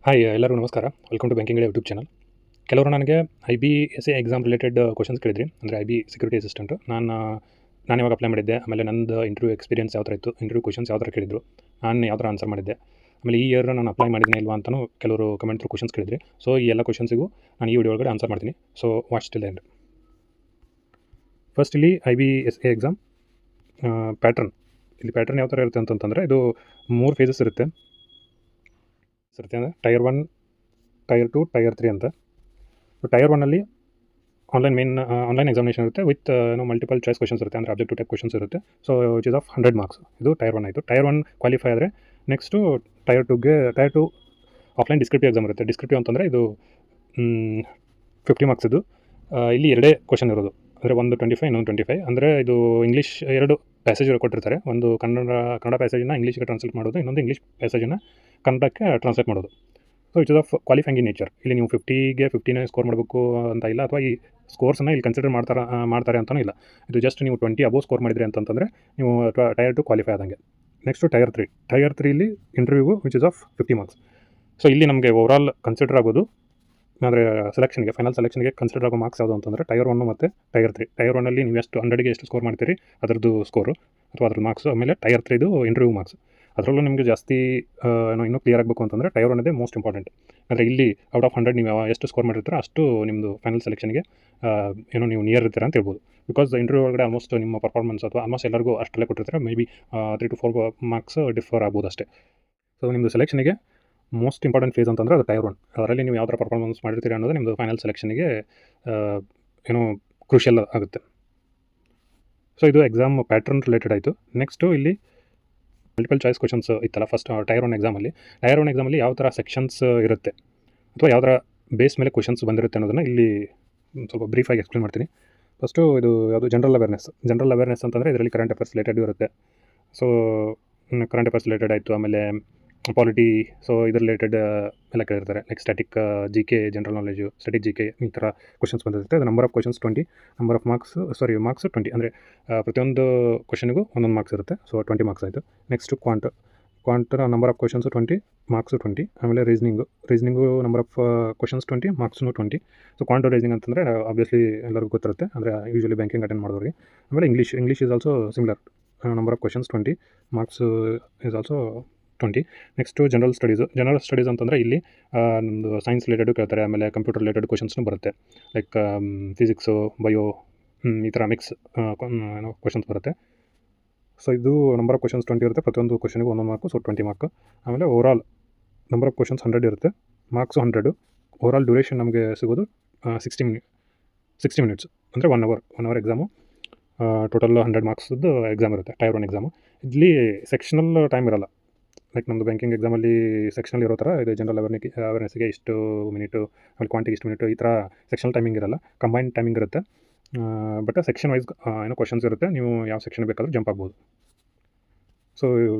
Hi ಎಲ್ಲರಿಗೂ ನಮಸ್ಕಾರ. Welcome to banking YouTube channel. ಕೆಲವರು ನನಗೆ IBSA ಎಕ್ಸಾಮ್ ರಿಲೇಟೆಡ್ ಕ್ವಶನ್ಸ್ ಕೇಳಿದ್ರಿ. ಅಂದರೆ ಸೆಕ್ಯೂರಿಟಿ ಅಸಿಸ್ಟೆಂಟು. ನಾನು ಯಾವಾಗ ಅಪ್ಲೈ ಮಾಡಿದ್ದೆ, ಆಮೇಲೆ ನಂದು ಇಂಟರ್ವ್ಯೂ ಎಕ್ಸ್ಪೀರಿಯನ್ಸ್ ಯಾವ ಥರ ಇತ್ತು, ಇಂಟರ್ವ್ಯೂ ಕ್ವಶನ್ಸ್ ಯಾವ ಥರ ಕೇಳಿದ್ರು, ನಾನು ಯಾವ ಥರ ಆನ್ಸರ್ ಮಾಡಿದ್ದೆ, ಆಮೇಲೆ ಈ ಇಯರ್ ನಾನು ಅಪ್ಲೈ ಮಾಡಿದ್ದೀನಿ ಇಲ್ವಾ ಅಂತಲೂ ಕೆಲವರು ಕಮೆಂಟ್ ಥ್ರೂ ಕ್ವಶನ್ಸ್ ಕೇಳಿದ್ರಿ. ಸೊ ಈ ಎಲ್ಲ ಕ್ವಶನ್ಸಿಗೂ ನಾನು ಈ ವಿಡಿಯೋ ಒಳಗಡೆ ಆನ್ಸರ್ ಮಾಡ್ತೀನಿ. So watch till end. First ಇಲ್ಲಿ IBSA ಎಕ್ಸಾಮ್ ಪ್ಯಾಟ್ರನ್. ಇಲ್ಲಿ ಪ್ಯಾಟ್ರನ್ ಯಾವ ಥರ ಇರುತ್ತೆ ಅಂತಂತಂದರೆ, ಇದು 3 ಫೇಸಸ್ ಇರುತ್ತೆ. ಅಂದರೆ ಟೈರ್ 1, ಟೈರ್ 2, ಟೈರ್ 3 ಅಂತ. ಟೈರ್ 1ಅಲ್ಲಿ ಆನ್ಲೈನ್ ಎಕ್ಸಾಮಿನೇಷನ್ ಇರುತ್ತೆ ವಿತ್ ಮಲ್ಟಿಪಲ್ ಚಾಯ್ಸ್ ಕ್ವಶನ್ಸ್ ಇರುತ್ತೆ. ಅಂದರೆ ಆಬ್ಜೆಕ್ಟಿವ್ ಟೈಪ್ ಕ್ವಶನ್ಸ್ ಇರುತ್ತೆ. So which is of 100 marks. ಇದು ಟೈರ್ 1 ಆಯಿತು. ಟೈರ್ 1 ಕ್ವಾಲಿಫೈ ಆದರೆ next tyre 2 offline descriptive exam ಇರುತ್ತೆ. ಡಿಸ್ಕ್ರಿಪ್ಟಿವ್ ಅಂತಂದರೆ ಇದು 50 ಮಾರ್ಕ್ಸ್. ಇದು ಇಲ್ಲಿ ಎರಡೇ ಕ್ವಶನ್ ಇರೋದು. ಅಂದರೆ ಒಂದು 25, ಇನ್ನೊಂದು 25. ಅಂದರೆ ಇದು ಇಂಗ್ಲೀಷ್ 2 ಪ್ಯಾಸೇಜ್ ಕೊಟ್ಟಿರ್ತಾರೆ. ಒಂದು ಕನ್ನಡ ಪ್ಯಾಸೇಜನ್ನು ಇಂಗ್ಲೀಷ್ಗೆ ಟ್ರಾನ್ಸ್ಲೇಟ್ ಮಾಡೋದು, ಇನ್ನೊಂದು ಇಂಗ್ಲೀಷ್ ಪ್ಯಾಸೇಜನ್ನು ಕನ್ನಡಕ್ಕೆ ಟ್ರಾನ್ಸ್ಲೇಟ್ ಮಾಡೋದು. So it is of qualifying in nature. ಇಲ್ಲಿ ನೀವು 50ಗೆ 50ನೇ ಸ್ಕೋರ್ ಮಾಡಬೇಕು ಅಂತ ಇಲ್ಲ, ಅಥವಾ ಈ ಸ್ಕೋರ್ಸನ್ನು ಇಲ್ಲಿ ಕನ್ಸಿಡರ್ ಮಾಡ್ತಾರೆ ಅಂತಲೂ ಇಲ್ಲ. ಇದು ಜಸ್ಟ್ ನೀವು 20 ಅಬೋವ್ ಸ್ಕೋರ್ ಮಾಡಿದ್ರಿ ಅಂತಂದರೆ ನೀವು ಟೈರ್ 2 ಕ್ವಾಲಿಫೈ ಆದಂಗೆ. Next tier 3. Tier 3 interview which is of 50 marks. So ಇಲ್ಲಿ ನಮಗೆ ಓವರಾಲ್ ಕನ್ಸಿಡರ್ ಆಗೋದು, ಅಂದರೆ ಫೈನಲ್ ಸೆಲೆಕ್ಷನ್ಗೆ ಕನ್ಸಿಡರ್ ಆಗೋ ಮಾರ್ಕ್ಸ್ ಯಾವುದು ಅಂತಂದರೆ ಟೈರ್ 1 ಮತ್ತು ಟೈರ್ 3. ಟೈರ್ 1ಅಲ್ಲಿ ನೀವು 100ಗೆ ಎಷ್ಟು ಸ್ಕೋರ್ ಮಾಡ್ತೀರಿ ಅದರದ್ದು ಸ್ಕೋರು ಅಥವಾ ಅದ್ರ ಮಾರ್ಕ್ಸು. ಆಮೇಲೆ ಟೈರ್ 3ದು ಇಂಟರ್ವ್ಯೂ ಮಾರ್ಕ್ಸ್. ಅದರಲ್ಲೂ ನಿಮಗೆ ಜಾಸ್ತಿ ಇನ್ನೂ ಕ್ಲಿಯರ್ ಆಗಬೇಕು ಅಂತಂದರೆ ಟೈರ್ 1 ಮೋಸ್ಟ್ ಇಂಪಾರ್ಟೆಂಟ್. ಅಂದರೆ ಇಲ್ಲಿ ಔಟ್ ಆಫ್ 100 ನೀವು ಎಷ್ಟು ಸ್ಕೋರ್ ಮಾಡಿರ್ತೀರೋ ಅಷ್ಟು ನಿಮ್ಮದು ಫೈನಲ್ ಸೆಲೆಕ್ಷನ್ಗೆ ನೀವು ನಿಯರ್ ಇರ್ತೀರ ಅಂತ ಹೇಳ್ಬೋದು. ಬಿಕಾಸ್ ಇಂಟರ್ವ್ಯೂ ಒಳಗಡೆ ಆಲ್ಮೋಸ್ಟ್ ನಿಮ್ಮ ಪರ್ಫಾರ್ಮೆನ್ಸ್ ಅಥವಾ ಆಲ್ಮೋಸ್ಟ್ ಎಲ್ಲರಿಗೂ ಅಷ್ಟಲ್ಲೇ ಕೊಟ್ಟಿರ್ತಾರೆ. May be 3 to 4 marks differ ಆಗ್ಬೋದು ಅಷ್ಟೇ. ಸೊ ನಿಮ್ಮದು ಸೆಲೆಕ್ಷನ್ಗೆ ಮೋಸ್ಟ್ ಇಂಪಾರ್ಟೆಂಟ್ ಫೇಸ್ ಅಂತಂದರೆ ಅದು ಟೈರ್ 1. ಅದರಲ್ಲಿ ನೀವು ಯಾವ ಥರ ಪರ್ಫಾರ್ಮೆನ್ಸ್ ಮಾಡಿರ್ತೀರಿ ಅನ್ನೋದು ನಿಮ್ಮದು ಫೈನಲ್ ಸೆಲೆಕ್ಷನ್ಗೆ ಕ್ರೂಷಿಯಲ್ ಆಗುತ್ತೆ. ಸೊ ಇದು ಎಕ್ಸಾಮ್ ಪ್ಯಾಟ್ರನ್ ರಿಲೇಟೆಡ್ ಆಯಿತು. ನೆಕ್ಸ್ಟು ಇಲ್ಲಿ ಮಲ್ಟಿಪಲ್ ಚಾಯ್ಸ್ ಕ್ವಶನ್ಸ್ ಇತ್ತಲ್ಲ ಫಸ್ಟ್ ಟೈರ್ 1 ಎಕ್ಸಾಮಲ್ಲಿ. ಟೈರ್ 1 ಎಕ್ಸಾಮಲ್ಲಿ ಯಾವ ಥರ ಸೆಕ್ಷನ್ಸ್ ಇರುತ್ತೆ ಅಥವಾ ಯಾವ ಥರ ಬೇಸ್ ಮೇಲೆ ಕ್ವಶನ್ಸ್ ಬಂದಿರುತ್ತೆ ಅನ್ನೋದನ್ನು ಇಲ್ಲಿ ಸ್ವಲ್ಪ ಬ್ರೀಫಾಗಿ ಎಕ್ಸ್ಪ್ಲೇನ್ ಮಾಡ್ತೀನಿ. ಫಸ್ಟು ಇದು ಯಾವುದು ಜನರಲ್ ಅವೇರ್ನೆಸ್ ಅಂತಂದರೆ ಇದರಲ್ಲಿ ಕರೆಂಟ್ ಅಫೇರ್ಸ್ ರಿಲೇಟೆಡ್ ಇರುತ್ತೆ. ಸೊ ಕರೆಂಟ್ ಅಫೇರ್ಸ್ ರಿಲೇಟೆಡ್ ಆಯಿತು. ಆಮೇಲೆ ಪಾಲಿಟಿ, ಸೊ ಇದ್ರ ರಿಲೇಟೆಡ್ ಎಲ್ಲ ಕೇಳಿರ್ತಾರೆ. Like static GK, general knowledge, static GK ಈ ಥರ ಕ್ವಶನ್ಸ್ ಬಂದಿರುತ್ತೆ. ಅದು number of questions 20, number of marks 20. ಅಂದರೆ ಪ್ರತಿಯೊಂದು ಕ್ವಶನ್ಗೂ ಒಂದೊಂದು ಮಾರ್ಕ್ಸ್ ಇರುತ್ತೆ. ಸೊ 20 ಮಾರ್ಕ್ಸ್ ಆಯಿತು. Next quant number of questions 20, marks 20. ಆಮೇಲೆ ರೀಸ್ನಿಂಗು ನಂಬರ್ ಆಫ್ ಕ್ವಶನ್ಸ್ 20, ಮಾರ್ಕ್ಸ್ನು 20. ಸೊ ಕ್ವಾಂಟ್ ರೀಸ್ನಿಂಗ್ ಅಂತಂದರೆ ಆಬ್ವಿಯಸ್ಲಿ ಎಲ್ಲರಿಗೂ ಗೊತ್ತಿರುತ್ತೆ, ಅಂದರೆ ಯೂಶ್ವಲಿ ಬ್ಯಾಂಕಿಂಗ್ ಅಟೆಂಡ್ ಮಾಡಿದವ್ರಿಗೆ. ಆಮೇಲೆ English is also similar. Number of questions 20, marks is also 20. Next general studies ಅಂತಂದರೆ ಇಲ್ಲಿ ನಮ್ಮದು ಸೈನ್ಸ್ ರಿಲೇಟೆಡು ಕೇಳ್ತಾರೆ. ಆಮೇಲೆ ಕಂಪ್ಯೂಟರ್ ರಿಲೇಟೆಡ್ ಕ್ವಶನ್ಸ್ನು ಬರುತ್ತೆ. ಲೈಕ್ ಫಿಸಿಕ್ಸು, ಬಯೋ ಈ ಥರ ಮಿಕ್ಸ್ ಕ್ವಶನ್ಸ್ ಬರುತ್ತೆ. ಸೊ ಇದು ನಂಬರ್ ಆಫ್ ಕ್ವಶನ್ಸ್ 20 ಇರುತ್ತೆ. ಪ್ರತಿಯೊಂದು ಕ್ವಶನ್ಗೂ ಒಂದೊಂದು ಮಾರ್ಕು, ಸೊ 20 ಮಾರ್ಕ್. ಆಮೇಲೆ ಓವರಾಲ್ ನಂಬರ್ ಆಫ್ ಕ್ವಶನ್ಸ್ 100 ಇರುತ್ತೆ, ಮಾರ್ಕ್ಸು 100. ಓವರಾಲ್ ಡ್ಯೂರೇಷನ್ ನಮಗೆ ಸಿಗೋದು 60 ಮಿನಿಟ್ಸ್. ಅಂದರೆ 1 ಅವರ್ ಎಕ್ಸಾಮು. ಟೋಟಲ್ 100 ಮಾರ್ಕ್ಸ್ದು ಎಕ್ಸಾಮ್ ಇರುತ್ತೆ ಟೈರ್ 1 ಎಕ್ಸಾಮು. ಇಲ್ಲಿ ಸೆಕ್ಷನಲ್ ಟೈಮ್ ಇರೋಲ್ಲ. ಲೈಕ್ ನಮ್ಮದು ಬ್ಯಾಂಕಿಂಗ್ ಎಕ್ಸಾಮಲ್ಲಿ ಸೆಕ್ಷನಲ್ಲಿ ಇರೋ ಥರ ಇದು ಜನರಲ್ ಅವೇರ್ನೆಸ್ಗೆ ಇಷ್ಟು ಮಿನಿಟು, ಆಮೇಲೆ ಕ್ವಾಂಟಿಗೆ ಇಷ್ಟು ಮಿನಿಟು, ಈ ಥರ ಸೆಕ್ಷನಲ್ ಟೈಮಿಂಗ್ ಇರೋಲ್ಲ. ಕಂಬೈನ್ಡ್ ಟೈಮಿಂಗ್ ಇರುತ್ತೆ. ಬಟ್ ಸೆಕ್ಷನ್ ವೈಸ್ ಕ್ವಶನ್ಸ್ ಇರುತ್ತೆ. ನೀವು ಯಾವ ಸೆಕ್ಷನ್ ಬೇಕಾದರೂ ಜಂಪ್ ಆಗ್ಬೋದು. So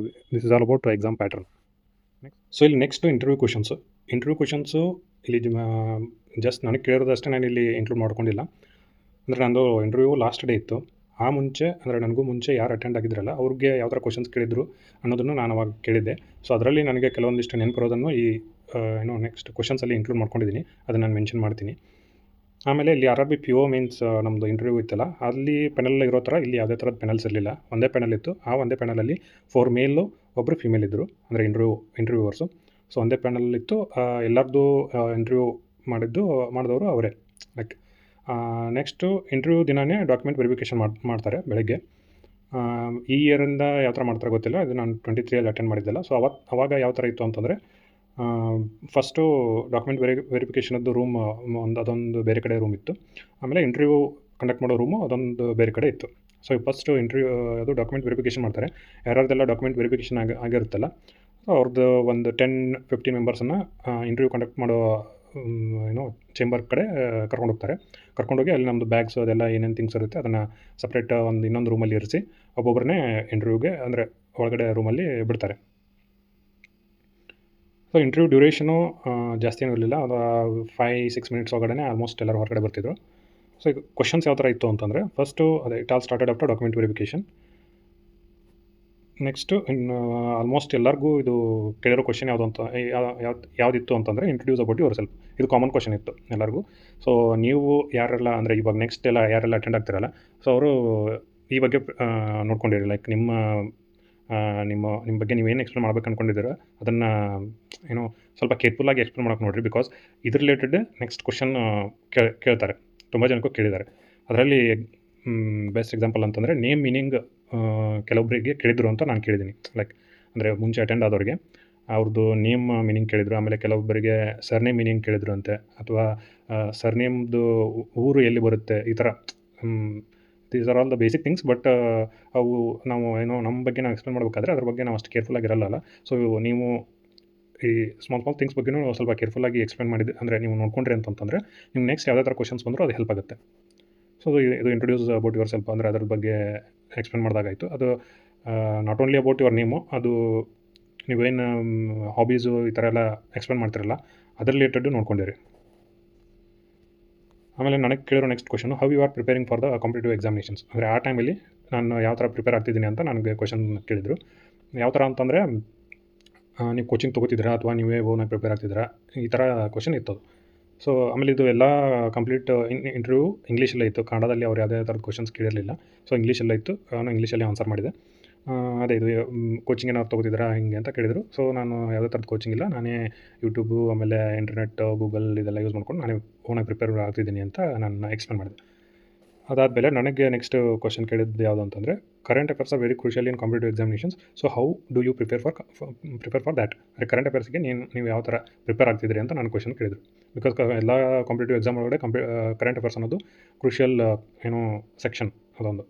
this is all about exam pattern. So ಇಲ್ಲಿ ನೆಕ್ಸ್ಟು ಇಂಟರ್ವ್ಯೂ ಕ್ವಶನ್ಸು ಇಲ್ಲಿ ಜಸ್ಟ್ ನನಗೆ ಕೇಳಿರೋದಷ್ಟೇ ನಾನು ಇಲ್ಲಿ ಇನ್ಕ್ಲೂಡ್ ಮಾಡ್ಕೊಂಡಿಲ್ಲ. ಅಂದರೆ ನಂದು ಇಂಟರ್ವ್ಯೂ ಲಾಸ್ಟ್ ಡೇ ಇತ್ತು. ನನಗೂ ಮುಂಚೆ ಯಾರು ಅಟೆಂಡ್ ಆಗಿದ್ರಲ್ಲ ಅವ್ರಿಗೆ ಯಾವ ಥರ ಕ್ವಶನ್ಸ್ ಕೇಳಿದ್ರು ಅನ್ನೋದನ್ನು ನಾನು ಅವಾಗ ಕೇಳಿದ್ದೆ. ಸೊ ಅದರಲ್ಲಿ ನನಗೆ ಕೆಲವೊಂದಿಷ್ಟು ನೆನಪಿರೋದನ್ನು ಈ ನೆಕ್ಸ್ಟ್ ಕ್ವಶನ್ಸಲ್ಲಿ ಇನ್ಕ್ಲೂಡ್ ಮಾಡ್ಕೊಂಡಿದ್ದೀನಿ. ಅದನ್ನು ನಾನು ಮೆನ್ಷನ್ ಮಾಡ್ತೀನಿ. ಆಮೇಲೆ ಇಲ್ಲಿ RRB PO ಮೀನ್ಸ್ ನಮ್ಮದು ಇಂಟರ್ವ್ಯೂ ಇತ್ತಲ್ಲ, ಅಲ್ಲಿ ಪೆನಲ್ ಇರೋ ಥರ ಇಲ್ಲಿ ಯಾವುದೇ ಥರದ ಪೆನಲ್ಸ್ ಇರಲಿಲ್ಲ. ಒಂದೇ ಪೆನಲ್ ಇತ್ತು. ಆ ಒಂದೇ ಪೆನಲಲ್ಲಿ 4 ಮೇಲು, ಒಬ್ಬರು ಫಿಮೇಲ್ ಇದ್ದರು, ಅಂದರೆ ಇಂಟರ್ವ್ಯೂವರ್ಸು. ಸೊ ಒಂದೇ ಪೆನಲ್ ಇತ್ತು. ಎಲ್ಲರದ್ದು ಇಂಟರ್ವ್ಯೂ ಮಾಡಿದವರು ಅವರೇ. ಲೈಕ್ ನೆಕ್ಸ್ಟು ಇಂಟರ್ವ್ಯೂ ದಿನವೇ ಡಾಕ್ಯುಮೆಂಟ್ ವೆರಿಫಿಕೇಷನ್ ಮಾಡ್ತಾರೆ ಬೆಳಗ್ಗೆ. ಈ ಇಯರಿಂದ ಯಾವ ಥರ ಮಾಡ್ತಾರೆ ಗೊತ್ತಿಲ್ಲ. ಇದು ನಾನು 23 ಅಟೆಂಡ್ ಮಾಡಿದ್ದೆಲ್ಲ. ಸೊ ಅವಾಗ ಯಾವ ಥರ ಇತ್ತು ಅಂತಂದರೆ, ಫಸ್ಟು ಡಾಕ್ಯುಮೆಂಟ್ ವೆರಿಫಿಕೇಷನದ್ದು ರೂಮ್ ಅದೊಂದು ಬೇರೆ ಕಡೆ ರೂಮ್ ಇತ್ತು. ಆಮೇಲೆ ಇಂಟರ್ವ್ಯೂ ಕಂಡಕ್ಟ್ ಮಾಡೋ ರೂಮು ಅದೊಂದು ಬೇರೆ ಕಡೆ ಇತ್ತು. ಸೊ ಫಸ್ಟು ಅದು ಡಾಕ್ಯುಮೆಂಟ್ ವೆರಿಫಿಕೇಷನ್ ಮಾಡ್ತಾರೆ. ಯಾರ್ಯಾರ್ದೆಲ್ಲ ಡಾಕ್ಯುಮೆಂಟ್ ವೆರಿಫಿಕೇಷನ್ ಆಗಿರುತ್ತಲ್ಲ, ಅವ್ರದ್ದು ಒಂದು 10-15 ಮೆಂಬರ್ಸನ್ನು ಇಂಟರ್ವ್ಯೂ ಕಂಡಕ್ಟ್ ಮಾಡೋ ಚೇಂಬರ್ ಕಡೆ ಕರ್ಕೊಂಡೋಗಿ ಅಲ್ಲಿ ನಮ್ಮದು ಬ್ಯಾಗ್ಸು ಅದೆಲ್ಲ ಏನೇನು ಥಿಂಗ್ಸ್ ಇರುತ್ತೆ ಅದನ್ನು ಸಪ್ರೇಟ್ ಇನ್ನೊಂದು ರೂಮಲ್ಲಿ ಇರಿಸಿ ಒಬ್ಬೊಬ್ಬರನ್ನೇ ಇಂಟರ್ವ್ಯೂಗೆ, ಅಂದರೆ ಒಳಗಡೆ ರೂಮಲ್ಲಿ ಬಿಡ್ತಾರೆ. ಸೊ ಇಂಟರ್ವ್ಯೂ ಡ್ಯೂರೇಷನು ಜಾಸ್ತಿ ಏನೂ ಇರಲಿಲ್ಲ. ಅದು 5-6 ಮಿನಿಟ್ಸ್ ಒಳಗಡೆ ಆಲ್ಮೋಸ್ಟ್ ಎಲ್ಲರೂ ಹೊರಗಡೆ ಬರ್ತಿದ್ರು. ಸೊ ಈಗ ಕ್ವಶನ್ಸ್ ಯಾವ ಥರ ಇತ್ತು ಅಂತಂದರೆ, first it all started after document verification. Next ಇನ್ನು ಆಲ್ಮೋಸ್ಟ್ ಎಲ್ಲರಿಗೂ ಇದು ಕೇಳಿರೋ ಕ್ವಶನ್ ಯಾವುದು ಅಂತ ಯಾವುದಿತ್ತು ಅಂತಂದರೆ ಇಂಟ್ರೊಡ್ಯೂಸ್ ಅಬೌಟ್ ಯುವರ್ ಸೆಲ್ಫ್. ಇದು ಕಾಮನ್ ಕ್ವಶನ್ ಇತ್ತು ಎಲ್ಲರಿಗೂ. ಸೊ ನೀವು ಯಾರೆಲ್ಲ ಅಂದರೆ ಇವಾಗ ನೆಕ್ಸ್ಟ್ ಎಲ್ಲ ಯಾರೆಲ್ಲ ಅಟೆಂಡ್ ಆಗ್ತಿರಲ್ಲ, ಸೊ ಅವರು ಈ ಬಗ್ಗೆ ನೋಡ್ಕೊಂಡಿರಿ. ಲೈಕ್ ನಿಮ್ಮ ಬಗ್ಗೆ ನೀವೇನು ಎಕ್ಸ್ಪ್ಲೇನ್ ಮಾಡ್ಬೇಕು ಅಂದ್ಕೊಂಡಿದ್ದೀರ ಅದನ್ನು ಏನೋ ಸ್ವಲ್ಪ ಕೇರ್ಫುಲ್ಲಾಗಿ ಎಕ್ಸ್ಪ್ಲೇನ್ ಮಾಡೋಕೆ ನೋಡಿರಿ. ಬಿಕಾಸ್ ಇದ್ರ ರಿಲೇಟೆಡ್ ನೆಕ್ಸ್ಟ್ ಕ್ವಶನ್ ಕೇಳ್ತಾರೆ, ತುಂಬ ಜನಕ್ಕೂ ಕೇಳಿದ್ದಾರೆ. ಅದರಲ್ಲಿ ಬೆಸ್ಟ್ ಎಕ್ಸಾಂಪಲ್ ಅಂತಂದರೆ ನೇಮ್ ಮೀನಿಂಗ್ ಕೆಲವೊಬ್ಬರಿಗೆ ಕೇಳಿದ್ರು ಅಂತ ನಾನು ಕೇಳಿದ್ದೀನಿ. ಲೈಕ್ ಅಂದರೆ ಮುಂಚೆ ಅಟೆಂಡ್ ಆದವ್ರಿಗೆ ಅವ್ರದ್ದು ನೇಮ್ ಮೀನಿಂಗ್ ಕೇಳಿದರು. ಆಮೇಲೆ ಕೆಲವೊಬ್ಬರಿಗೆ ಸರ್ನೇಮ್ ಮೀನಿಂಗ್ ಕೇಳಿದ್ರು ಅಂತೆ, ಅಥವಾ ಸರ್ನೇಮ್ದು ಊರು ಎಲ್ಲಿ ಬರುತ್ತೆ, ಈ ಥರ. These are all the basic things. But ಅವು ನಾವು ಏನೋ ನಮ್ಮ ಬಗ್ಗೆ ನಾವು ಎಕ್ಸ್ಪ್ಲೇನ್ ಮಾಡಬೇಕಾದ್ರೆ ಅದ್ರ ಬಗ್ಗೆ ನಾವು ಅಷ್ಟು ಕೇರ್ಫುಲ್ಲಾಗಿರಲ್ಲ. ಸೊ ನೀವು ಈ ಸ್ಮಾಲ್ ಥಿಂಗ್ಸ್ ಬಗ್ಗೆಯೂ ಸ್ವಲ್ಪ ಕೇರ್ಫುಲ್ಲಾಗಿ ಎಕ್ಸ್ಪ್ಲೇನ್ ಮಾಡಿದ್ದು ಅಂದರೆ ನೀವು ನೋಡ್ಕೊಂಡ್ರಿ ಅಂತಂತಂದರೆ ನಿಮ್ಗೆ ನೆಕ್ಸ್ಟ್ ಯಾವುದೇ ಥರ ಕ್ವಶನ್ಸ್ ಬಂದರೂ ಅದು ಹೆಲ್ಪ್ ಆಗುತ್ತೆ. ಸೊ ಇದು ಇಂಟ್ರೊಡ್ಯೂಸ್ ಅಬೌಟ್ ಯುವರ್ ಸೆಲ್ಫ್ ಅಂದರೆ ಅದ್ರ ಬಗ್ಗೆ ಎಕ್ಸ್ಪ್ಲೇನ್ ಮಾಡಿದಾಗಾಯಿತು. ಅದು not only about your name, ಅದು ನೀವೇನು ಹಾಬೀಸು ಈ ಥರ ಎಲ್ಲ ಎಕ್ಸ್ಪ್ಲೇನ್ ಮಾಡ್ತಿರಲ್ಲ ಅದ್ರ ರಿಲೇಟೆಡ್ ನೋಡ್ಕೊಂಡಿರಿ. ಆಮೇಲೆ ನನಗೆ ಕೇಳಿರೋ next question, how you are preparing for the competitive examinations. ಅಂದರೆ ಆ ಟೈಮಲ್ಲಿ ನಾನು ಯಾವ ಥರ ಪ್ರಿಪೇರ್ ಆಗ್ತಿದ್ದೀನಿ ಅಂತ ನನಗೆ ಕ್ವಶನ್ ಕೇಳಿದರು. ಯಾವ ಥರ ಅಂತಂದರೆ ನೀವು ಕೋಚಿಂಗ್ ತೊಗೋತಿದ್ದೀರಾ ಅಥವಾ ನೀವೇ ಓನಾಗಿ ಪ್ರಿಪೇರ್ ಆಗ್ತಿದ್ದೀರಾ, ಈ ಥರ ಕ್ವಶನ್ ಇತ್ತು. ಸೊ ಆಮೇಲೆ ಇದು ಎಲ್ಲ ಕಂಪ್ಲೀಟ್ ಇಂಟರ್ವ್ಯೂ ಇಂಗ್ಲೀಷಲ್ಲೇ ಇತ್ತು. ಕನ್ನಡದಲ್ಲಿ ಅವ್ರು ಯಾವುದೇ ಥರದ ಕ್ವಶನ್ಸ್ ಕೇಳಿರಲಿಲ್ಲ. ಸೊ ಇಂಗ್ಲೀಷಲ್ಲೇ ಇತ್ತು, ನಾನು ಇಂಗ್ಲೀಷಲ್ಲೇ ಆನ್ಸರ್ ಮಾಡಿದೆ. ಅದೇ ಇದು ಕೋಚಿಂಗ್ ಏನಾದ್ರು ತೊಗೋತಿದ್ದೀರಾ ಹಿಂಗೆ ಅಂತ ಕೇಳಿದರು. ಸೊ ನಾನು ಯಾವುದೇ ಥರದ ಕೋಚಿಂಗ್ ಇಲ್ಲ, ನಾನೇ ಯೂಟ್ಯೂಬು ಆಮೇಲೆ ಇಂಟರ್ನೆಟ್, ಗೂಗಲ್ ಇದೆಲ್ಲ ಯೂಸ್ ಮಾಡ್ಕೊಂಡು ನಾನೇ ಓನಾಗಿ ಪ್ರಿಪೇರ್ ಆಗ್ತಿದ್ದೀನಿ ಅಂತ ನಾನು ಎಕ್ಸ್ಪ್ಲೇನ್ ಮಾಡಿದೆ. ಅದಾದಮೇಲೆ ನನಗೆ ನೆಕ್ಸ್ಟ್ ಕ್ವಶನ್ ಕೇಳಿದ್ದು ಯಾವುದು ಅಂತಂದರೆ, current affairs are very crucial in competitive examinations. So how do you prepare for that. ಅಂದರೆ ಕರೆಂಟ್ ಅಫೇರ್ಸ್ಗೆ ನೀವು ಯಾವ ಥರ ಪ್ರಿಪೇರ್ ಆಗ್ತಿದ್ದೀರಿ ಅಂತ ನಾನು ಕ್ವಶನ್ ಕೇಳಿದರು. ಬಿಕಾಸ್ ಎಲ್ಲ ಕಾಂಪಿಟೇಟಿವ್ ಎಕ್ಸಾಮ್ ಒಳಗಡೆ ಕರೆಂಟ್ ಅಫೇರ್ಸ್ ಅನ್ನೋದು ಕ್ರೂಷಿಯಲ್ ಏನೋ ಸೆಕ್ಷನ್, ಅದೊಂದು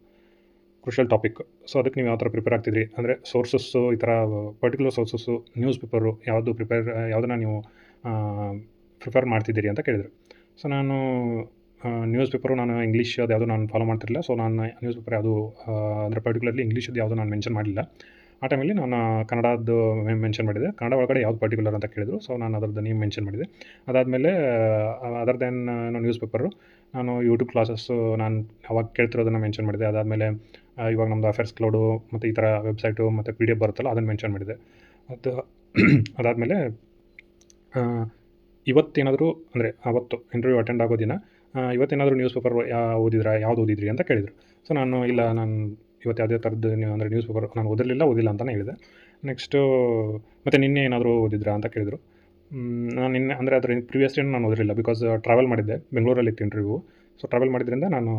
ಕ್ರೂಷಿಯಲ್ ಟಾಪಿಕ್. ಸೊ ಅದಕ್ಕೆ ನೀವು ಯಾವ ಥರ ಪ್ರಿಪೇರ್ ಆಗ್ತಿದ್ರಿ ಅಂದರೆ ಸೋರ್ಸಸ್ಸು, ಈ ಥರ ಪರ್ಟಿಕ್ಯುಲರ್ ಸೋರ್ಸಸ್ಸು, ನ್ಯೂಸ್ ಪೇಪರು ಯಾವುದನ್ನು ನೀವು ಪ್ರಿಫರ್ ಮಾಡ್ತಿದ್ದೀರಿ ಅಂತ ಕೇಳಿದರು. ಸೊ ನಾನು ನ್ಯೂಸ್ ಪೇಪರು ನಾನು ಇಂಗ್ಲೀಷ್ ಅದು ಯಾವುದು ನಾನು ಫಾಲೋ ಮಾಡ್ತಿರಲಿಲ್ಲ. ಸೊ ನಾನು ನ್ಯೂಸ್ ಪೇಪರ್ ಯಾವುದು ಅಂದರೆ ಪರ್ಟಿಕ್ಯುಲರ್ಲಿ ಇಂಗ್ಲೀಷದು ಯಾವುದು ನಾನು ಮೆನ್ಷನ್ ಮಾಡಲಿಲ್ಲ. ಆ ಟೈಮಲ್ಲಿ ನಾನು ಕನ್ನಡದ್ದು ಮೆನ್ಷನ್ ಮಾಡಿದೆ. ಕನ್ನಡ ಒಳಗಡೆ ಯಾವುದು ಪರ್ಟಿಕ್ಯುಲರ್ ಅಂತ ಕೇಳಿದರು. ಸೊ ನಾನು ಅದರದ್ದು ನೇಮ್ ಮೆನ್ಷನ್ ಮಾಡಿದೆ. ಅದಾದಮೇಲೆ ಅದರ್ ದೆನ್ ನ್ಯೂಸ್ ಪೇಪರು ನಾನು ಯೂಟ್ಯೂಬ್ ಕ್ಲಾಸಸ್ಸು ನಾನು ಅವಾಗ ಕೇಳ್ತಿರೋದನ್ನು ಮೆನ್ಷನ್ ಮಾಡಿದೆ. ಅದಾದಮೇಲೆ ಇವಾಗ ನಮ್ಮದು ಅಫೇರ್ಸ್ ಕ್ಲೌಡು ಮತ್ತು ಈ ಥರ ವೆಬ್ಸೈಟು ಮತ್ತು PDF ಬರುತ್ತಲ್ಲ ಅದನ್ನು ಮೆನ್ಷನ್ ಮಾಡಿದೆ. ಅದಾದಮೇಲೆ ಇವತ್ತೇನಾದರೂ ಅಂದರೆ ಅವತ್ತು ಇಂಟರ್ವ್ಯೂ ಅಟೆಂಡ್ ಆಗೋ ದಿನ ಇವತ್ತೇನಾದರೂ ನ್ಯೂಸ್ ಪೇಪರ್ ಯಾವುದು ಓದಿದ್ರಿ ಅಂತ ಕೇಳಿದರು. ಸೊ ನಾನು ಇಲ್ಲ, ನಾನು ಇವತ್ತು ಯಾವುದೇ ಥರದ್ದು ಅಂದರೆ ನ್ಯೂಸ್ ಪೇಪರ್ ನಾನು ಓದಿಲ್ಲ ಅಂತಲೇ ಹೇಳಿದೆ. ನೆಕ್ಸ್ಟು ಮತ್ತು ನಿನ್ನೆ ಏನಾದರೂ ಓದಿದ್ರಾ ಅಂತ ಕೇಳಿದರು. ನಾನು ನಿನ್ನೆ ಅಂದರೆ ಅದರ ಪ್ರಿವಿಯಸ್ ಡೇ ನಾನು ಓದಿರಲಿಲ್ಲ. ಬಿಕಾಸ್ ಟ್ರಾವೆಲ್ ಮಾಡಿದ್ದೆ, ಬೆಂಗಳೂರಲ್ಲಿತ್ತು ಇಂಟರ್ವ್ಯೂ. ಸೊ ಟ್ರಾವೆಲ್ ಮಾಡಿದ್ರಿಂದ ನಾನು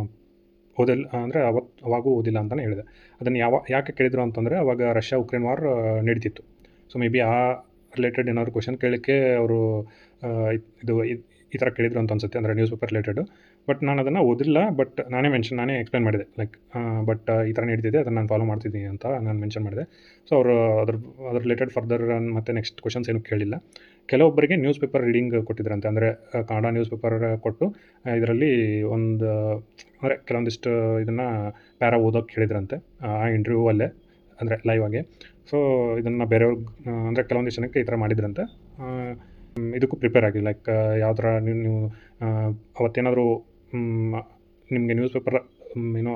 ಅಂದರೆ ಅವಾಗೂ ಓದಿಲ್ಲ ಅಂತಲೇ ಹೇಳಿದೆ. ಅದನ್ನು ಯಾಕೆ ಕೇಳಿದರು ಅಂತಂದರೆ ಅವಾಗ ರಷ್ಯಾ ಉಕ್ರೇನ್ ವಾರ್ ನಡೀತಿತ್ತು. ಸೊ ಮೇ ಬಿ ಆ ರಿಲೇಟೆಡ್ ಏನಾದ್ರು ಕ್ವಶನ್ ಕೇಳಲಿಕ್ಕೆ ಅವರು ಈ ಥರ ಕೇಳಿದರು ಅಂತ ಅನ್ಸುತ್ತೆ, ಅಂದರೆ ನ್ಯೂಸ್ ಪೇಪರ್ ರಿಲೇಟೆಡು. ಬಟ್ ನಾನು ಅದನ್ನು ಓದಿಲ್ಲ, ಬಟ್ ನಾನೇ ಎಕ್ಸ್ಪ್ಲೇನ್ ಮಾಡಿದೆ. ಲೈಕ್ ಬಟ್ ಈ ಥರ ನಡೀತಿದೆ, ಅದನ್ನು ನಾನು ಫಾಲೋ ಮಾಡ್ತಿದ್ದೀನಿ ಅಂತ ನಾನು ಮೆನ್ಷನ್ ಮಾಡಿದೆ. ಸೊ ಅವರು ಅದ್ರ ರಿಲೇಟೆಡ್ ಫರ್ದರ್ ಮತ್ತು ನೆಕ್ಸ್ಟ್ ಕ್ವಶನ್ಸ್ ಏನೂ ಕೇಳಿಲ್ಲ. ಕೆಲವೊಬ್ಬರಿಗೆ ನ್ಯೂಸ್ ಪೇಪರ್ ರೀಡಿಂಗ್ ಕೊಟ್ಟಿದ್ರಂತೆ, ಅಂದರೆ ಕನ್ನಡ ನ್ಯೂಸ್ ಪೇಪರ್ ಕೊಟ್ಟು ಇದರಲ್ಲಿ ಅಂದರೆ ಕೆಲವೊಂದಿಷ್ಟು ಇದನ್ನು ಪ್ಯಾರಾ ಓದೋಕ್ಕೆ ಹೇಳಿದ್ರಂತೆ ಆ ಇಂಟರ್ವ್ಯೂ ಅಲ್ಲೇ, ಅಂದರೆ ಲೈವ್ ಆಗಿ. ಸೊ ಇದನ್ನು ಬೇರೆಯವ್ರಿಗೆ ಅಂದರೆ ಕೆಲವೊಂದಿಷ್ಟು ಜನಕ್ಕೆ ಈ ಥರ ಮಾಡಿದ್ರಂತೆ. ಇದಕ್ಕೂ ಪ್ರಿಪೇರ್ ಆಗಿ, ಲೈಕ್ ಯಾವ ಥರ ನೀವು ಅವತ್ತೇನಾದರೂ ನಿಮಗೆ ನ್ಯೂಸ್ ಪೇಪರ್ ಏನೋ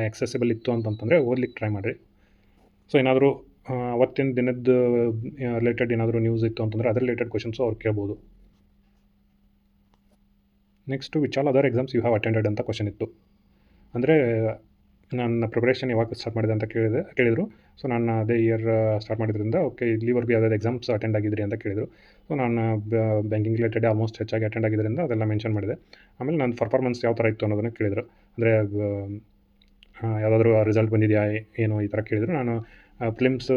ಎಕ್ಸೆಸಿಬಲ್ ಇತ್ತು ಅಂತಂತಂದರೆ ಓದ್ಲಿಕ್ಕೆ ಟ್ರೈ ಮಾಡಿರಿ. ಸೊ ಏನಾದರೂ ಅವತ್ತಿನ ದಿನದ ರಿಲೇಟೆಡ್ ಏನಾದರೂ ನ್ಯೂಸ್ ಇತ್ತು ಅಂತಂದರೆ ಅದ್ರ ರಿಲೇಟೆಡ್ ಕ್ವಶನ್ಸು ಅವ್ರು ಕೇಳ್ಬೋದು. Next which all other exams you have attended ಅಂತ ಕ್ವಶನ್ ಇತ್ತು. ಅಂದರೆ ನನ್ನ ಪ್ರಿಪ್ರೇಷನ್ ಯಾವಾಗ ಸ್ಟಾರ್ಟ್ ಮಾಡಿದೆ ಅಂತ ಕೇಳಿದರು. ಸೊ ನಾನು ಅದೇ ಇಯರ್ ಸ್ಟಾರ್ಟ್ ಮಾಡಿದ್ರಿಂದ ಓಕೆ ಇಲ್ಲಿವರೆಗೂ ಯಾವುದಾದ್ರು ಎಕ್ಸಾಮ್ಸ್ ಅಟೆಂಡ್ ಆಗಿದ್ರಿ ಅಂತ ಕೇಳಿದರು. ಸೊ ನಾನು ಬ್ಯಾಂಕಿಂಗ್ ರಿಲೇಟೆಡ್ ಆಲ್ಮೋಸ್ಟ್ ಹೆಚ್ಚಾಗಿ ಅಟೆಂಡ್ ಆಗಿದ್ದರಿಂದ ಅದೆಲ್ಲ ಮೆನ್ಷನ್ ಮಾಡಿದೆ. ಆಮೇಲೆ ನನ್ನ ಪರ್ಫಾರ್ಮೆನ್ಸ್ ಯಾವ ಥರ ಇತ್ತು ಅನ್ನೋದನ್ನು ಕೇಳಿದರು. ಅಂದರೆ ಯಾವುದಾದ್ರೂ ರಿಸಲ್ಟ್ ಬಂದಿದೆಯಾ ಏನು ಈ ಥರ ಕೇಳಿದರು. ನಾನು ಫಿಲಿಮ್ಸ್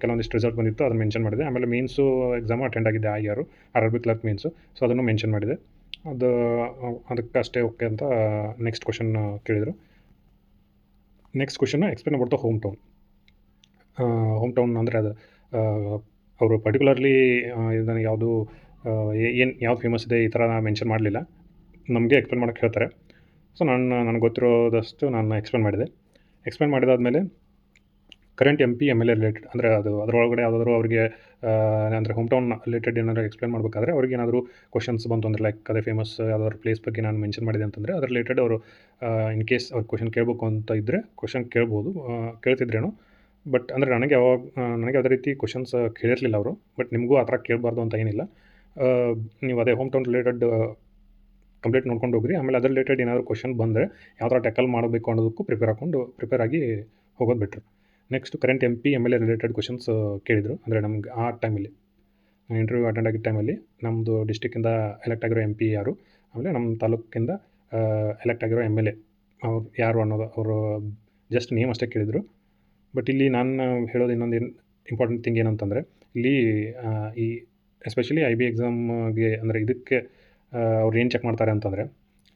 ಕೆಲವೊಂದಿಷ್ಟು ರಿಸಲ್ಟ್ ಬಂದಿತ್ತು, ಅದನ್ನು ಮೆನ್ಷನ್ ಮಾಡಿದೆ. ಆಮೇಲೆ ಮೇನ್ಸು ಎಕ್ಸಾಮು ಅಟೆಂಡ್ ಆಗಿದ್ದೆ ಆ year, RRB clerk Mains. So ಅದನ್ನು ಮೆನ್ಷನ್ ಮಾಡಿದೆ. ಅದಕ್ಕಷ್ಟೇ ಓಕೆ ಅಂತ ನೆಕ್ಸ್ಟ್ ಕ್ವಶನ್ ಕೇಳಿದರು. Next question explain about the home town ಅಂದರೆ ಅದು ಅವರು ಪರ್ಟಿಕ್ಯುಲರ್ಲಿ ಇದನ್ನು ಯಾವುದು ಫೇಮಸ್ ಇದೆ ಈ ಥರ ಮೆನ್ಷನ್ ಮಾಡಲಿಲ್ಲ, ನಮಗೆ ಎಕ್ಸ್ಪ್ಲೇನ್ ಮಾಡೋಕ್ಕೆ ಹೇಳ್ತಾರೆ. ಸೊ ನನಗೆ ಗೊತ್ತಿರೋದಷ್ಟು ನಾನು ಎಕ್ಸ್ಪ್ಲೇನ್ ಮಾಡಿದಾದಮೇಲೆ ಕರೆಂಟ್ MP MLA ರಿಲೇಟೆಡ್ ಅಂದರೆ ಅದರೊಳಗಡೆ ಯಾವುದಾದ್ರೂ ಅವ್ರಿಗೆ ಅಂದರೆ ಹೋಮ್ ಟೌನ್ ರಿಲೇಟೆಡ್ ಏನಾದರೂ ಎಕ್ಸ್ಪ್ಲೇನ್ ಮಾಡಬೇಕಾದ್ರೆ ಅವ್ರಿಗೆ ಏನಾದರೂ ಕ್ವಶನ್ಸ್ ಬಂತು ಅಂದರೆ ಲೈಕ್ ಅದೇ ಫೇಮಸ್ ಯಾವುದಾದ್ರು ಪ್ಲೇಸ್ ಬಗ್ಗೆ ನಾನು ಮೆನ್ಷನ್ ಮಾಡಿದೆ ಅಂತಂದರೆ ಅದ್ರ ರಿಲೇಟೆಡ್ ಅವರು ಇನ್ ಕೇಸ್ ಅವ್ರು ಕ್ವಶನ್ ಕೇಳಬೇಕು ಅಂತ ಇದ್ದರೆ ಕ್ವಶನ್ ಕೇಳ್ತಿದ್ರೇನೋ. ಬಟ್ ಅಂದರೆ ನನಗೆ ಯಾವುದೇ ರೀತಿ ಕ್ವಶನ್ಸ್ ಕೇಳಿರಲಿಲ್ಲ ಅವರು. ಬಟ್ ನಿಮಗೂ ಆ ಥರ ಕೇಳಬಾರ್ದು ಅಂತ ಏನಿಲ್ಲ. ನೀವು ಅದೇ ಹೋಮ್ ಟೌನ್ ರಿಲೇಟೆಡ್ ಕಂಪ್ಲೀಟ್ ನೋಡ್ಕೊಂಡು ಹೋಗ್ರಿ. ಆಮೇಲೆ ಅದ್ರ ರಿಲೇಟೆಡ್ ಏನಾದರೂ ಕ್ವಶನ್ ಬಂದರೆ ಯಾವ ಥರ ಟ್ಯಾಕಲ್ ಮಾಡಬೇಕು ಅನ್ನೋದಕ್ಕೂ ಪ್ರಿಪೇರ್ ಆಗಿ ಹೋಗೋದು better. Next current MP MLA related questions ಕೇಳಿದರು. ಅಂದರೆ ನಮ್ಗೆ ಆ ಟೈಮಲ್ಲಿ ಇಂಟರ್ವ್ಯೂ ಅಟೆಂಡ್ ಆಗಿದ್ದ ಟೈಮಲ್ಲಿ ನಮ್ಮದು ಡಿಸ್ಟಿಕ್ಕಿಂದ ಎಲೆಕ್ಟ್ ಆಗಿರೋ MP ಯಾರು, ಆಮೇಲೆ ನಮ್ಮ ತಾಲೂಕಿಂದ ಎಲೆಕ್ಟ್ ಆಗಿರೋ MLA ಅವ್ರು ಯಾರು ಅನ್ನೋದು ಅವರು ಜಸ್ಟ್ ನೇಮ್ ಅಷ್ಟೇ ಕೇಳಿದರು. ಬಟ್ ಇಲ್ಲಿ ನಾನು ಹೇಳೋದು ಇನ್ನೊಂದು ಇಂಪಾರ್ಟೆಂಟ್ ಥಿಂಗ್ ಏನಂತಂದರೆ, ಇಲ್ಲಿ ಈ ಎಸ್ಪೆಷಲಿ IB ಎಕ್ಸಾಮ್ಗೆ ಅಂದರೆ ಇದಕ್ಕೆ ಅವ್ರು ಏನು ಚೆಕ್ ಮಾಡ್ತಾರೆ ಅಂತಂದರೆ,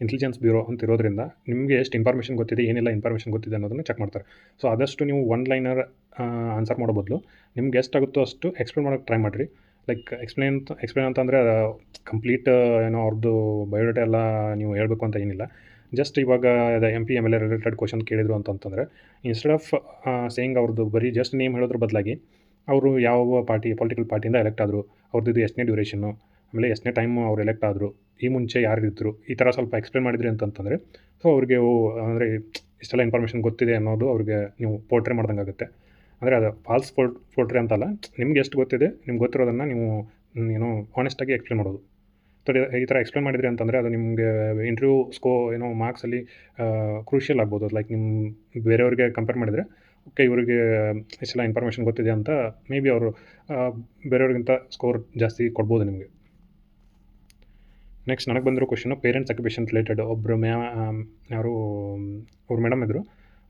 ಇಂಟೆಲಿಜೆನ್ಸ್ ಬ್ಯೂರೋ ಅಂತ ಇರೋದ್ರಿಂದ ನಿಮಗೆ ಎಷ್ಟು ಇನ್ಫಾರ್ಮೇಷನ್ ಗೊತ್ತಿದೆ, ಏನೆಲ್ಲ ಇನ್ಫಾರ್ಮೇಷನ್ ಗೊತ್ತಿದೆ ಅನ್ನೋದನ್ನು ಚೆಕ್ ಮಾಡ್ತಾರೆ. ಸೊ ಆದಷ್ಟು ನೀವು ಒನ್ ಲೈನರ್ ಆನ್ಸರ್ ಮಾಡೋ ಬದಲು ನಿಮ್ಗೆ ಎಷ್ಟಾಗುತ್ತೋ ಅಷ್ಟು ಎಕ್ಸ್ಪ್ಲೇನ್ ಮಾಡೋಕ್ಕೆ ಟ್ರೈ ಮಾಡಿರಿ. ಲೈಕ್ ಎಕ್ಸ್ಪ್ಲೇನ್ ಅಂತಂದರೆ ಕಂಪ್ಲೀಟ್ ಏನೋ ಅವ್ರದ್ದು ಬಯೋಡೇಟಾ ಎಲ್ಲ ನೀವು ಹೇಳಬೇಕು ಅಂತ ಏನಿಲ್ಲ. ಜಸ್ಟ್ ಇವಾಗ MP MLA ರಿಲೇಟೆಡ್ ಕ್ವಶನ್ ಕೇಳಿದರು ಅಂತಂತಂದರೆ, ಇನ್ಸ್ಟೆಡ್ ಆಫ್ ಸೇಯಿಂಗ್ ಅವ್ರದ್ದು ಬರೀ ಜಸ್ಟ್ ನೇಮ್ ಹೇಳೋದ್ರ ಬದಲಾಗಿ ಅವರು ಯಾವ ಪೊಲಿಟಿಕಲ್ ಪಾರ್ಟಿಯಿಂದ ಎಲೆಕ್ಟ್ ಆದರು, ಅವ್ರದ್ದು ಎಷ್ಟನೇ ಡ್ಯೂರೇಷನ್ನು, ಆಮೇಲೆ ಎಷ್ಟನೇ ಟೈಮು ಅವ್ರು ಎಲೆಕ್ಟ್ ಆದರು, ಈ ಮುಂಚೆ ಯಾರಿದ್ರು, ಈ ಥರ ಸ್ವಲ್ಪ ಎಕ್ಸ್ಪ್ಲೇನ್ ಮಾಡಿದ್ರಿ ಅಂತಂತಂದರೆ ಸೊ ಅವ್ರಿಗೆ ಅಂದರೆ ಇಷ್ಟೆಲ್ಲ ಇನ್ಫಾರ್ಮೇಷನ್ ಗೊತ್ತಿದೆ ಅನ್ನೋದು ಅವ್ರಿಗೆ ನೀವು ಪೋರ್ಟ್ರೇ ಮಾಡ್ದಂಗೆ ಆಗುತ್ತೆ. ಅಂದರೆ ಅದು ಫಾಲ್ಸ್ ಪೋರ್ಟ್ರೇ ಅಂತಲ್ಲ, ನಿಮ್ಗೆ ಎಷ್ಟು ಗೊತ್ತಿದೆ, ನಿಮ್ಗೆ ಗೊತ್ತಿರೋದನ್ನು ನೀವು ಏನೋ ಆನೆಸ್ಟಾಗಿ ಎಕ್ಸ್ಪ್ಲೇನ್ ಮಾಡೋದು. ಸೊ ಈ ಥರ ಎಕ್ಸ್ಪ್ಲೇನ್ ಮಾಡಿದ್ರಿ ಅಂತಂದರೆ ಅದು ನಿಮಗೆ ಇಂಟರ್ವ್ಯೂ ಏನೋ ಮಾರ್ಕ್ಸಲ್ಲಿ ಕ್ರೂಷಿಯಲ್ ಆಗ್ಬೋದು. ಲೈಕ್ ನಿಮ್ಮ ಬೇರೆಯವ್ರಿಗೆ ಕಂಪೇರ್ ಮಾಡಿದರೆ ಓಕೆ ಇವರಿಗೆ ಇಷ್ಟೆಲ್ಲ ಇನ್ಫಾರ್ಮೇಷನ್ ಗೊತ್ತಿದೆ ಅಂತ ಮೇ ಬಿ ಅವರು ಬೇರೆಯವ್ರಿಗಿಂತ ಸ್ಕೋರ್ ಜಾಸ್ತಿ ಕೊಡ್ಬೋದು ನಿಮಗೆ. ನೆಕ್ಸ್ಟ್ ನನಗೆ ಬಂದಿರೋ ಕ್ವಶನು ಪೇರೆಂಟ್ಸ್ ಆಕ್ಯುಪೇಷನ್ ರಿಲೇಟೆಡ್. ಒಬ್ಬರು ಯಾರು ಅವ್ರು ಮೇಡಮ್ ಇದ್ದರು,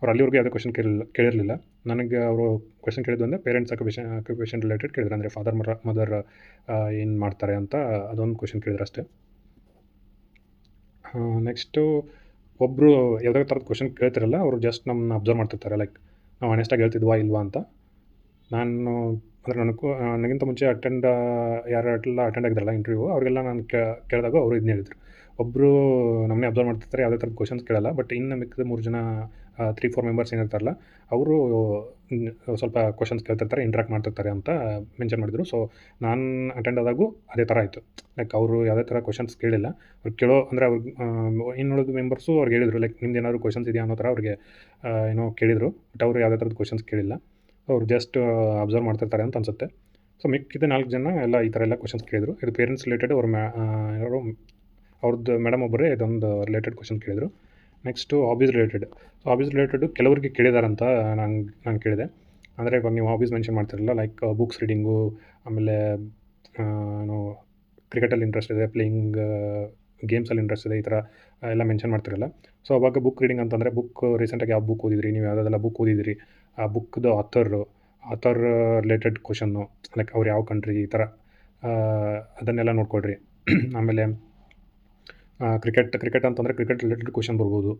ಅವ್ರು ಅಲ್ಲಿವರೆಗೆ ಯಾವುದೇ ಕ್ವಶನ್ ಕೇಳಿರಲಿಲ್ಲ. ನನಗೆ ಅವರು ಕ್ವಶನ್ ಕೇಳಿದ್ದು ಅಂದರೆ ಪೇರೆಂಟ್ಸ್ ಆಕ್ಯುಪೇಷನ್ ರಿಲೇಟೆಡ್ ಕೇಳಿದ್ರು. ಅಂದರೆ ಫಾದರ್ ಮದರ್ ಏನು ಮಾಡ್ತಾರೆ ಅಂತ ಅದೊಂದು ಕ್ವಶನ್ ಕೇಳಿದ್ರು ಅಷ್ಟೇ. ನೆಕ್ಸ್ಟು ಒಬ್ಬರು ಯಾವುದೇ ಥರದ ಕ್ವಶನ್ ಕೇಳ್ತಿರಲ್ಲ, ಅವರು ಜಸ್ಟ್ ನಮ್ಮನ್ನ ಅಬ್ಸರ್ವ್ ಮಾಡ್ತಿರ್ತಾರೆ. ಲೈಕ್ ನಾವು ಆನೆಸ್ಟಾಗಿ ಹೇಳ್ತಿದ್ವಾ ಇಲ್ವಾ ಅಂತ. ನಾನು ಅಂದರೆ ನನಗಿಂತ ಮುಂಚೆ ಯಾರೆಲ್ಲ ಅಟೆಂಡ್ ಆಗಿದ್ರಲ್ಲ ಇಂಟರ್ವ್ಯೂ, ಅವರಿಗೆಲ್ಲ ನಾನು ಕೇಳಿದಾಗ ಅವರು ಇದನ್ನ ಹೇಳಿದರು. ಒಬ್ಬರು ನಮ್ಮನ್ನೇ ಅಬ್ಸರ್ವ್ ಮಾಡ್ತಿರ್ತಾರೆ, ಯಾವುದೇ ಥರದ ಕ್ವಶನ್ಸ್ ಕೇಳಲ್ಲ. ಬಟ್ ಇನ್ನು ಮಿಕ್ಕಿದ 3 ಜನ 3-4 ಮೆಂಬರ್ಸ್ ಏನಿರ್ತಾರಲ್ಲ ಅವರು ಸ್ವಲ್ಪ ಕ್ವಶನ್ಸ್ ಕೇಳ್ತಿರ್ತಾರೆ, ಇಂಟ್ರಾಕ್ಟ್ ಮಾಡ್ತಿರ್ತಾರೆ ಅಂತ ಮೆನ್ಷನ್ ಮಾಡಿದರು. ಸೊ ನಾನು ಅಟೆಂಡ್ ಆದಾಗೂ ಅದೇ ಥರ ಆಯಿತು. ಲೈಕ್ ಅವರು ಯಾವುದೇ ಥರ ಕ್ವಶನ್ಸ್ ಕೇಳಿಲ್ಲ. ಅವ್ರು ಅಂದರೆ ಅವ್ರಿಗೆ ಇನ್ನುಳಿದ ಮೆಂಬರ್ಸು ಅವ್ರಿಗೆ ಹೇಳಿದರು ಲೈಕ್ ನಿಮ್ದು ಏನಾದರೂ ಕ್ವಶನ್ಸ್ ಇದೆಯಾ ಅನ್ನೋ ಥರ ಅವ್ರಿಗೆ ಏನೋ ಕೇಳಿದರು. ಬಟ್ ಅವರು ಯಾವುದೇ ಥರದ ಕ್ವಶನ್ಸ್ ಕೇಳಿಲ್ಲ. ಅವ್ರು ಜಸ್ಟ್ ಅಬ್ಸರ್ವ್ ಮಾಡ್ತಿರ್ತಾರೆ ಅಂತ ಅನಿಸುತ್ತೆ. ಸೊ ಮಿಕ್ಕಿದ 4 ಜನ ಎಲ್ಲ ಈ ಥರ ಎಲ್ಲ ಕ್ವಶನ್ಸ್ ಕೇಳಿದರು. ಇದು ಪೇರೆಂಟ್ಸ್ ರಿಲೇಟೆಡ್ ಯಾರೋ ಅವ್ರದ್ದು ಮೇಡಮ್ ಒಬ್ಬರೇ ಇದೊಂದು ರಿಲೇಟೆಡ್ ಕ್ವಶನ್ ಕೇಳಿದರು. ನೆಕ್ಸ್ಟು ಹಾಬೀಸ್ ರಿಲೇಟೆಡು ಕೆಲವರಿಗೆ ಕೇಳಿದಾರಂತ ನಾನು ಕೇಳಿದೆ. ಅಂದರೆ ಇವಾಗ ನೀವು ಹಾಬೀಸ್ ಮೆನ್ಷನ್ ಮಾಡ್ತಿರಲ್ಲ, ಲೈಕ್ ಬುಕ್ಸ್ ರೀಡಿಂಗು, ಆಮೇಲೆ ಏನೋ ಕ್ರಿಕೆಟಲ್ಲಿ ಇಂಟ್ರೆಸ್ಟ್ ಇದೆ, ಪ್ಲೇಯಿಂಗ್ ಗೇಮ್ಸಲ್ಲಿ ಇಂಟ್ರೆಸ್ಟ್ ಇದೆ, ಈ ಥರ ಎಲ್ಲ ಮೆನ್ಷನ್ ಮಾಡ್ತಿರಲ್ಲ. ಸೊ ಅವಾಗ ಬುಕ್ ರೀಡಿಂಗ್ ಅಂತಂದರೆ ರೀಸೆಂಟಾಗಿ ಯಾವ ಬುಕ್ ಓದಿದ್ರಿ, ನೀವು ಯಾವುದಾದೆಲ್ಲ ಬುಕ್ ಓದಿದಿರಿ, ಆ ಬುಕ್ದು ಆಥರ್ ರಿಲೇಟೆಡ್ ಕ್ವಶನ್ನು, ಲೈಕ್ ಅವ್ರು ಯಾವ ಕಂಟ್ರಿ, ಈ ಥರ ಅದನ್ನೆಲ್ಲ ನೋಡ್ಕೊಳ್ರಿ. ಆಮೇಲೆ ಕ್ರಿಕೆಟ್ ಅಂತಂದರೆ ಕ್ರಿಕೆಟ್ ರಿಲೇಟೆಡ್ ಕ್ವಶನ್ ಬರ್ಬೋದು.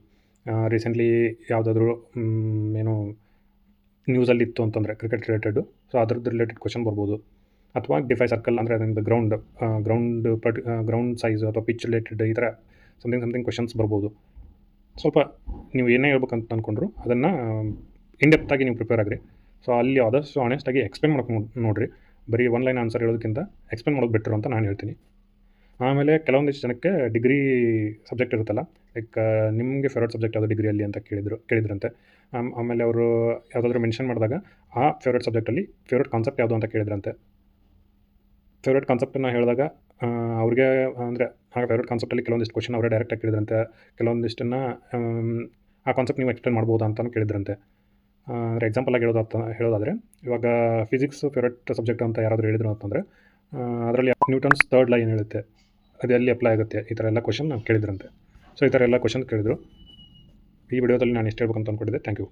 ರೀಸೆಂಟ್ಲಿ ಯಾವುದಾದ್ರೂ ಏನೋ ನ್ಯೂಸಲ್ಲಿ ಇತ್ತು ಅಂತಂದರೆ ಕ್ರಿಕೆಟ್ ರಿಲೇಟೆಡು, ಸೊ ಅದ್ರದ್ದು ರಿಲೇಟೆಡ್ ಕ್ವಶನ್ ಬರ್ಬೋದು. ಅಥವಾ ಡಿಫೈ ಸರ್ಕಲ್ ಅಂದರೆ ಅದರಿಂದ ಗ್ರೌಂಡ್ ಸೈಜು ಅಥವಾ ಪಿಚ್ ರಿಲೇಟೆಡ್ ಈ ಥರ ಸಮಥಿಂಗ್ ಕ್ವಶನ್ಸ್ ಬರ್ಬೋದು. ಸ್ವಲ್ಪ ನೀವು ಏನೇ ಹೇಳ್ಬೇಕಂತ ಅಂದ್ಕೊಂಡ್ರು ಅದನ್ನು ಇನ್ಡೆಪ್ತಾಗಿ ನೀವು ಪ್ರಿಪೇರ್ ಆಗಿರಿ. ಸೊ ಅಲ್ಲಿ ಆದಷ್ಟು ಆನೆಸ್ಟಾಗಿ ಎಕ್ಸ್ಪ್ಲೇನ್ ಮಾಡೋಕೆ ನೋಡಿರಿ. ಬರೀ ಒನ್ ಲೈನ್ ಆನ್ಸರ್ ಹೇಳೋದಕ್ಕಿಂತ ಎಕ್ಸ್ಪ್ಲೇನ್ ಮಾಡೋದು ಬೆಟ್ರು ಅಂತ ನಾನು ಹೇಳ್ತೀನಿ. ಆಮೇಲೆ ಕೆಲವೊಂದಿಷ್ಟು ಜನಕ್ಕೆ ಡಿಗ್ರಿ ಸಬ್ಜೆಕ್ಟ್ ಇರುತ್ತಲ್ಲ, ಲೈಕ್ ನಿಮಗೆ ಫೇವ್ರೇಟ್ ಸಬ್ಜೆಕ್ಟ್ ಯಾವುದು ಡಿಗ್ರಿಯಲ್ಲಿ ಅಂತ ಕೇಳಿದ್ರಂತೆ. ಆಮೇಲೆ ಅವರು ಯಾವುದಾದ್ರೂ ಮೆನ್ಷನ್ ಮಾಡಿದಾಗ ಆ ಫೇವ್ರೇಟ್ ಸಬ್ಜೆಕ್ಟಲ್ಲಿ ಫೇವ್ರೇಟ್ ಕಾನ್ಸೆಪ್ಟ್ ಯಾವುದು ಅಂತ ಕೇಳಿದ್ರಂತೆ. ಫೇವ್ರೇಟ್ ಕಾನ್ಸೆಪ್ಟನ್ನು ಹೇಳಿದಾಗ ಅವ್ರಿಗೆ ಅಂದರೆ ಆ ಫೇವ್ರೇಟ್ ಕಾನ್ಸೆಪ್ಟಲ್ಲಿ ಕೆಲವೊಂದಿಷ್ಟು ಕ್ವಶನ್ ಅವರೇ ಡೈರೆಕ್ಟಾಗಿ ಕೇಳಿದ್ರಂತೆ. ಕೆಲವೊಂದಿಷ್ಟನ್ನು ಆ ಕಾನ್ಸೆಪ್ಟ್ ನೀವು ಎಕ್ಸ್ಪ್ಲೇನ್ ಮಾಡ್ಬೋದಾ ಅಂತಲೂ ಕೇಳಿದ್ರಂತೆ. ಅಂದರೆ ಎಕ್ಸಾಂಪಲಾಗಿ ಹೇಳೋದಾದರೆ ಇವಾಗ ಫಿಸಿಕ್ಸ್ ಫೇವ್ರೇಟ್ ಸಬ್ಜೆಕ್ಟ್ ಅಂತ ಯಾರಾದರೂ ಹೇಳಿದ್ರು ಅಂತಂದರೆ ಅದರಲ್ಲಿ ನ್ಯೂಟನ್ಸ್ ಥರ್ಡ್ ಲಾ ಏನು ಹೇಳುತ್ತೆ, ಅದು ಎಲ್ಲಿ ಅಪ್ಲೈ ಆಗುತ್ತೆ, ಈ ಥರ ಎಲ್ಲ ಕ್ವಶನ್ ಕೇಳಿದ್ರಂತೆ. ಸೊ ಈ ಥರ ಎಲ್ಲ ಕ್ವಶನ್ ಕೇಳಿದರು. ಈ ವಿಡಿಯೋದಲ್ಲಿ ನಾನು ಎಷ್ಟು ಹೇಳ್ಬೇಕಂತ ಅಂದ್ಕೊಂಡಿದ್ದೆ. Thank you.